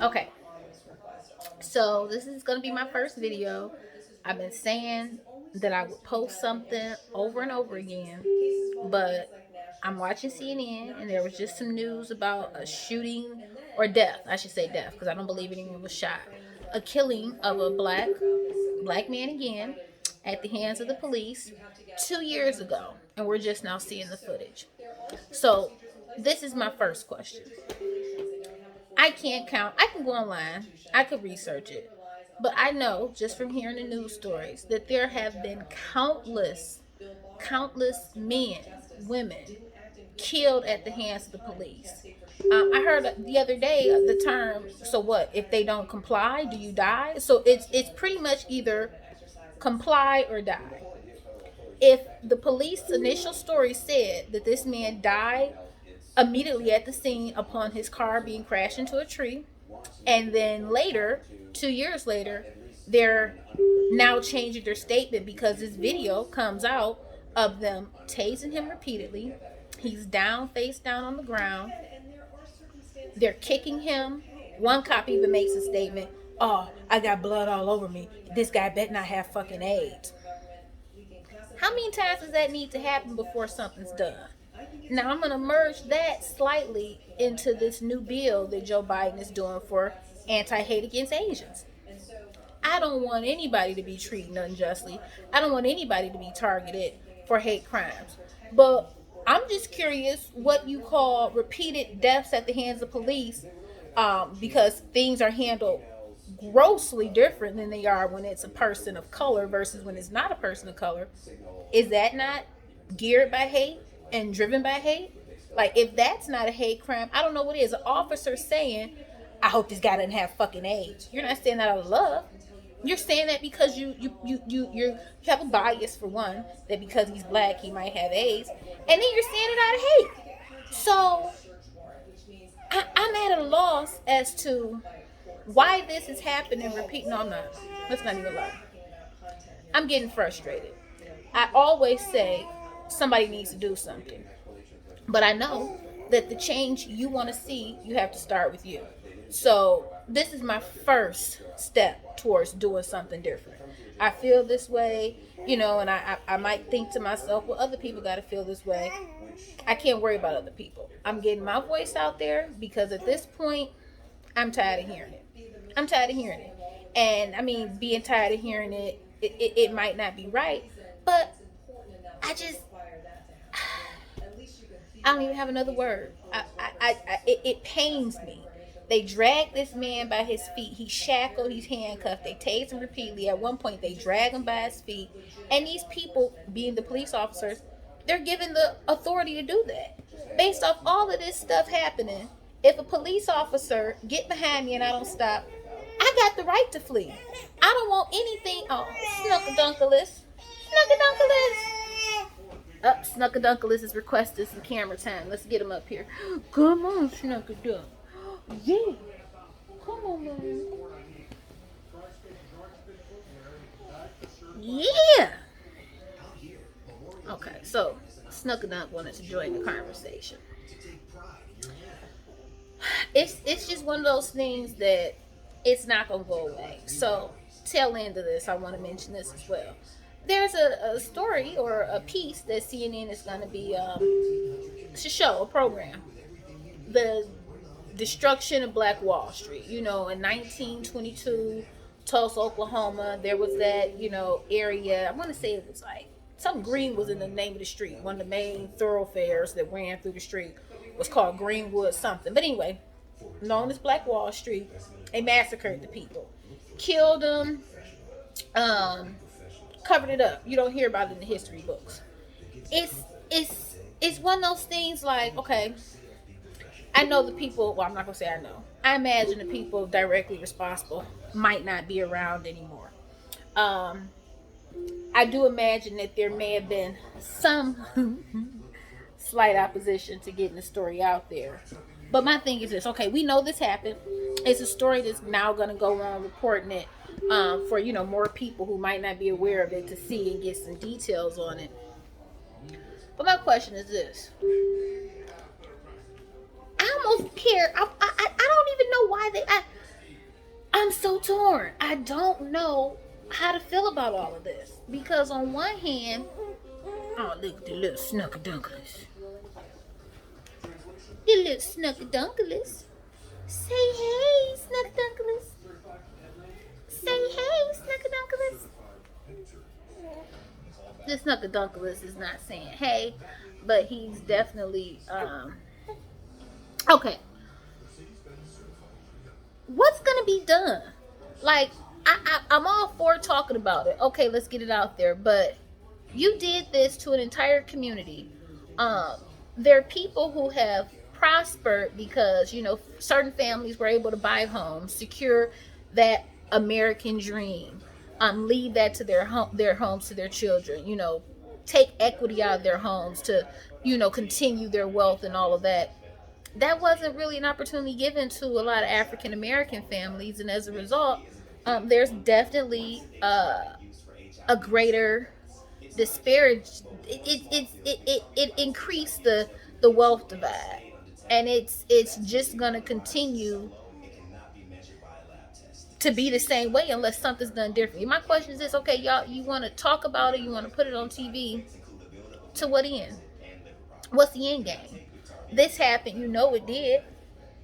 Okay, so this is gonna be my first video. I've been saying that I would post something over and over again, but I'm watching CNN and there was just some news about a shooting or death. I should say death because I don't believe anyone was shot. A killing of a black man again at the hands of the police 2 years ago, and we're just now seeing the footage. So this is my first question. I can't count. I can go online. I could research it. But I know just from hearing the news stories that there have been countless men, women killed at the hands of the police. I heard the other day the term. So what? If they don't comply, do you die? So it's pretty much either comply or die. If the police initial story said that this man died immediately at the scene upon his car being crashed into a tree, and then later, 2 years later, they're now changing their statement because this video comes out of them tasing him repeatedly. He's down, face down on the ground. They're kicking him. One cop even makes a statement, "Oh, I got blood all over me. This guy better not have fucking AIDS." How many times does that need to happen before something's done? Now I'm going to merge that slightly into this new bill that Joe Biden is doing for anti-hate against Asians. I don't want anybody to be treated unjustly. I don't want anybody to be targeted for hate crimes. But I'm just curious what you call repeated deaths at the hands of police, because things are handled grossly different than they are when it's a person of color versus when it's not a person of color. Is that not geared by hate and driven by hate? Like, if that's not a hate crime, I don't know what is. An officer saying, "I hope this guy doesn't have fucking AIDS." You're not saying that out of love. You're saying that because you have a bias, for one, that because he's black he might have AIDS, and then you're saying it out of hate. So I'm at a loss as to why this is happening. Repeat. No, I'm not. Let's not even lie. I'm getting frustrated. I always say somebody needs to do something, but I know that the change you want to see, you have to start with you. So this is my first step towards doing something different. I feel this way, and I might think to myself, well, other people got to feel this way. I can't worry about other people. I'm getting my voice out there because at this point, I'm tired of hearing it. I'm tired of hearing it. And I mean, being tired of hearing it might not be right, but I just, I don't even have another word. It pains me. They drag this man by his feet. He's shackled. He's handcuffed. They tase him repeatedly. At one point, they drag him by his feet. And these people, being the police officers, they're given the authority to do that. Based off all of this stuff happening, if a police officer get behind me and I don't stop, I got the right to flee. I don't want anything. Oh, Snuckadunkalist. Snuckadunkalist. Snuckadunkalist is requested some camera time. Let's get him up here. Come on, Snuckadunk. Yeah. Come on, man. Yeah. Okay, so Snuckadunk wanted to join the conversation. It's just one of those things that it's not gonna go away. So, tail end of this, I want to mention this as well. There's a story or a piece that CNN is going to be to show a program, the destruction of Black Wall Street. In 1922, Tulsa, Oklahoma, there was that area. I want to say it was like some Green was in the name of the street. One of the main thoroughfares that ran through the street was called Greenwood something. But anyway, known as Black Wall Street, they massacred the people, killed them, covered it up. You don't hear about it in the history books. It's one of those things like, okay, I know the people. Well, I'm not gonna say I know. I imagine the people directly responsible might not be around anymore. I do imagine that there may have been some slight opposition to getting the story out there. But my thing is this: okay, we know this happened. It's a story that's now going to go on reporting it for more people who might not be aware of it to see and get some details on it. But my question is this: I almost care. I don't even know torn. I don't know how to feel about all of this because on one hand, oh look at the little snuckadunkless, the little snuckadunkless. Say hey, snuckadunkless. Say hey, snuckadunkless. The snuckadunkless is not saying hey, but he's definitely okay. What's gonna be done? Like I'm all for talking about it. Okay, let's get it out there. But you did this to an entire community. Um, there are people who have prospered because certain families were able to buy homes, secure that American dream, leave that to their homes to their children. Take equity out of their homes to continue their wealth and all of that. That wasn't really an opportunity given to a lot of African American families, and as a result, there's definitely a greater disparage. It increased the wealth divide, and it's just gonna continue to be the same way unless something's done differently. My question is this: okay, y'all, you want to talk about it, you want to put it on TV, to what end? What's the end game? This happened, it did.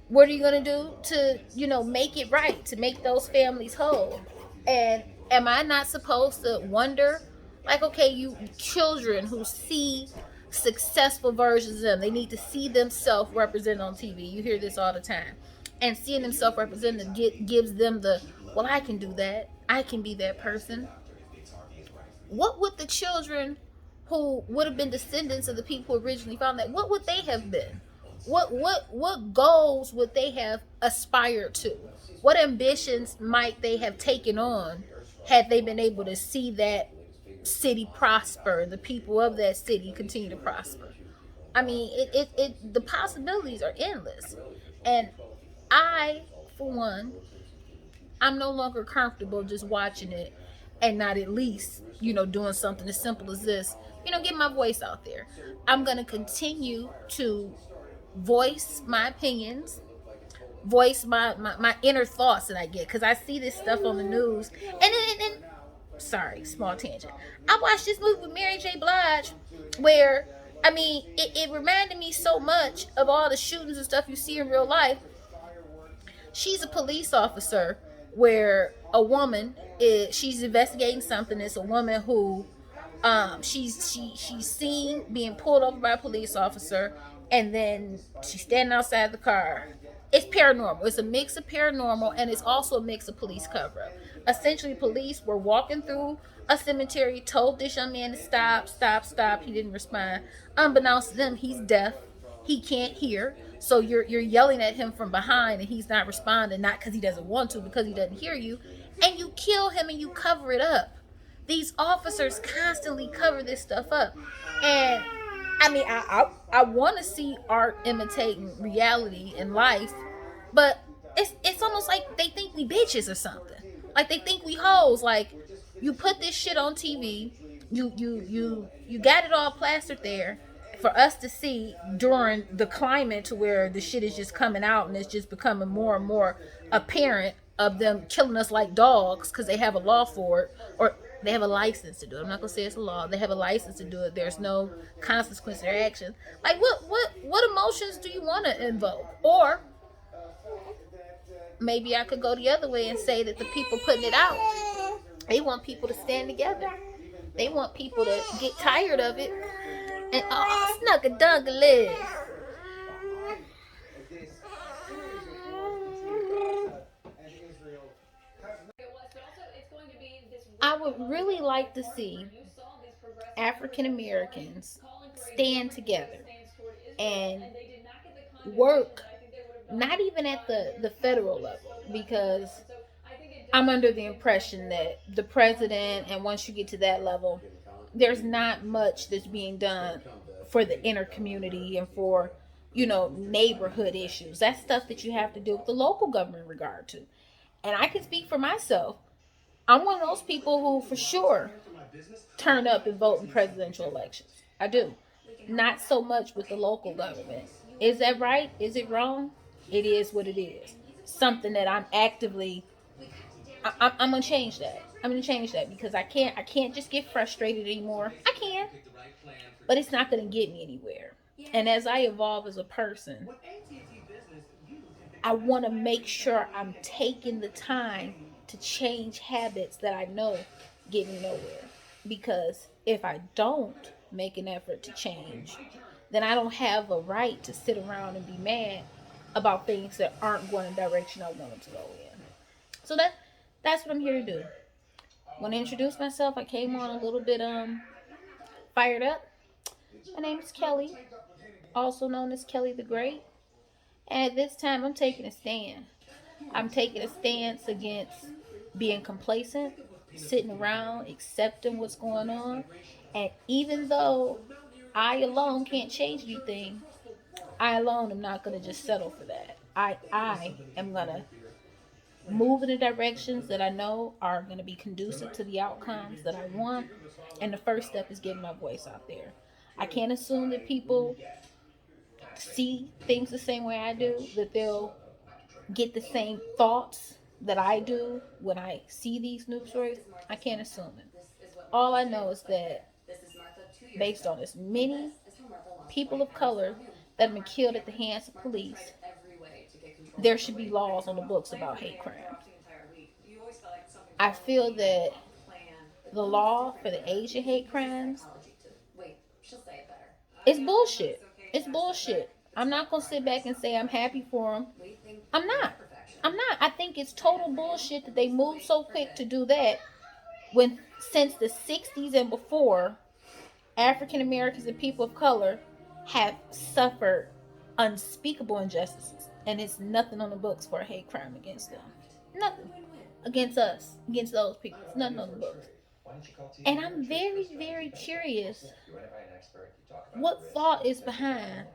What are you going to do to make it right, to make those families whole? And am I not supposed to wonder, like, okay, you children who see successful versions of them, they need to see themselves represented on TV. You hear this all the time. And seeing themselves represented gives them the, well, I can do that, I can be that person. What would the children who would have been descendants of the people who originally found that, what would they have been? What goals would they have aspired to? What ambitions might they have taken on had they been able to see that city prosper, the people of that city continue to prosper? I mean, the possibilities are endless. And I, for one, I'm no longer comfortable just watching it and not at least, doing something as simple as this, get my voice out there. I'm going to continue to voice my opinions, voice my inner thoughts that I get, because I see this stuff on the news. And sorry, small tangent. I watched this movie with Mary J. Blige where, I mean, it reminded me so much of all the shootings and stuff you see in real life. She's a police officer where a woman she's investigating something. It's a woman who she's seen being pulled over by a police officer, and then she's standing outside the car. It's paranormal. It's a mix of paranormal, and it's also a mix of police cover-up. Essentially, police were walking through a cemetery, told this young man to stop. He didn't respond. Unbeknownst to them, he's deaf. He can't hear. So you're yelling at him from behind, and he's not responding, not because he doesn't want to, because he doesn't hear you. And you kill him and you cover it up. These officers constantly cover this stuff up. And I mean, I want to see art imitating reality in life, but it's almost like they think we bitches or something. Like they think we hoes. Like, you put this shit on TV, you got it all plastered there for us to see during the climate to where the shit is just coming out and it's just becoming more and more apparent of them killing us like dogs because they have a law for it, or they have a license to do it. I'm not gonna say it's a law. They have a license to do it. There's no consequence to their action. Like, what emotions do you want to invoke? Or maybe I could go the other way and say that the people putting it out, they want people to stand together. They want people to get tired of it and snuck-a-dunk-a-live. I would really like to see African Americans stand together and work, not even at the federal level, because I'm under the impression that the president, and once you get to that level, there's not much that's being done for the inner community and for, neighborhood issues. That's stuff that you have to do with the local government in regard to. And I can speak for myself. I'm one of those people who, for sure, turn up and vote in presidential elections. I do. Not so much with the local government. Is that right? Is it wrong? It is what it is. Something that I'm actively I'm gonna change that. I'm gonna change that because I can't just get frustrated anymore. I can, but it's not gonna get me anywhere. And as I evolve as a person, I want to make sure I'm taking the time to change habits that I know get me nowhere. Because if I don't make an effort to change, then I don't have a right to sit around and be mad about things that aren't going in the direction I want them to go in. So that's what I'm here to do. When I introduce myself, I came on a little bit fired up. My name is Kelly, also known as Kelly the Great. And at this time, I'm taking a stand. I'm taking a stance against being complacent, sitting around, accepting what's going on. And even though I alone can't change anything, I alone am not going to just settle for that. I am going to move in the directions that I know are going to be conducive to the outcomes that I want. And the first step is getting my voice out there. I can't assume that people see things the same way I do, that they'll get the same thoughts that I do when I see these news stories. I can't assume it. All I know is that based on as many people of color that have been killed at the hands of police, there should be laws on the books about hate crimes. I feel that the law for the Asian hate crimes is bullshit. It's bullshit. I'm not gonna sit back and say I'm happy for them. I'm not. I'm not. I think it's total bullshit that they moved so quick to do that when since the 60s and before, African Americans and people of color have suffered unspeakable injustices, and it's nothing on the books for a hate crime against them. Nothing against us, against those people. It's nothing on the books. And I'm very, very curious what thought is behind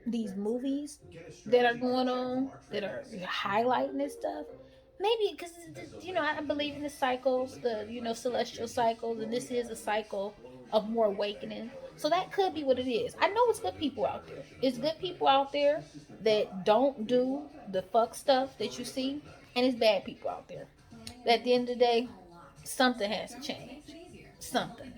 these movies that are going on, that are highlighting this stuff. Maybe because I believe in the cycles, the celestial cycles, and this is a cycle of more awakening. So that could be what it is. I know it's good people out there. It's good people out there that don't do the fuck stuff that you see, and it's bad people out there. But at the end of the day, something has to change. Something.